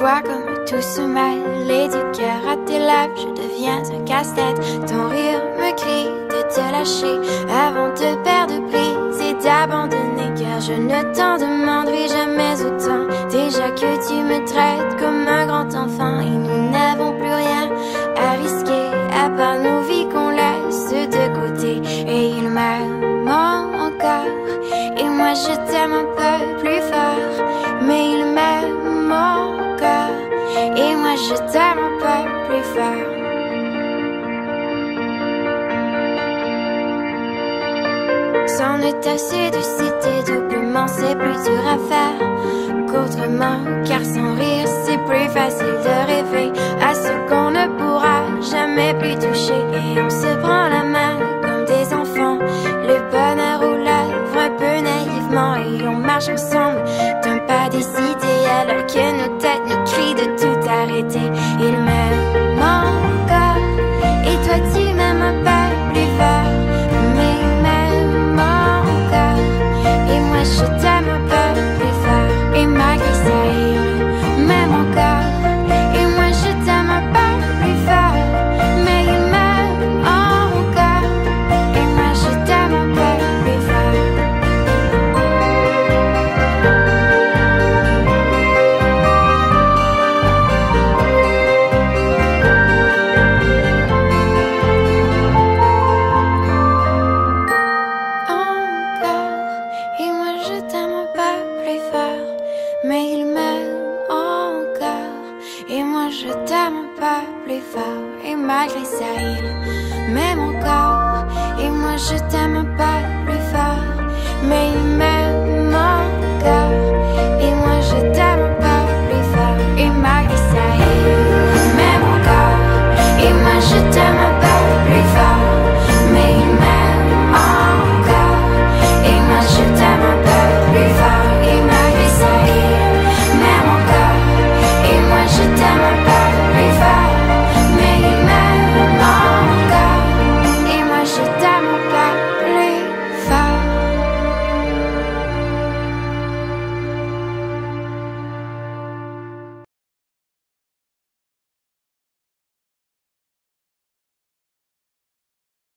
vois comme tout se mêle et du cœur à tes lèvres, je deviens un casse-tête. Ton rire me crie de te lâcher avant de perdre prise et d'abandonner, car je ne t'en demanderai jamais autant. Déjà que tu me traites comme un grand enfant et nous n'avons plus rien à risquer à part nos vies qu'on laisse de côté. Et il m'aime encore et moi je t'aime un peu plus fort, mais il m'aime encore et moi je t'aime un peu plus fort. C'en est assez de citer doublement, c'est plus dur à faire qu'autrement, car sans rire c'est plus facile de rêver à ce qu'on ne pourra jamais plus toucher. Et on se prend la main comme des enfants, le bonheur aux lèvres un peu naïvement, et on marche ensemble d'un pas décidé alors que nos têtes nous crient de tout arrêter. Il m'aime encore et toi tu m'aimes un peu plus fort, mais il m'aime encore et moi je t'aime un peu plus fort. Et malgré ça il m'aime encore et moi je t'aime un peu plus fort, mais il m'aime encore et moi je t'aime un peu plus fort. Et moi je t'aime un peu plus fort, mais il m'aime encore et moi je t'aime un peu plus fort. Et malgré ça il m'aime encore et moi je t'aime un peu plus fort, mais il m'aime encore et moi je t'aime un peu plus fort. Et malgré ça il m'aime encore et moi je t'aime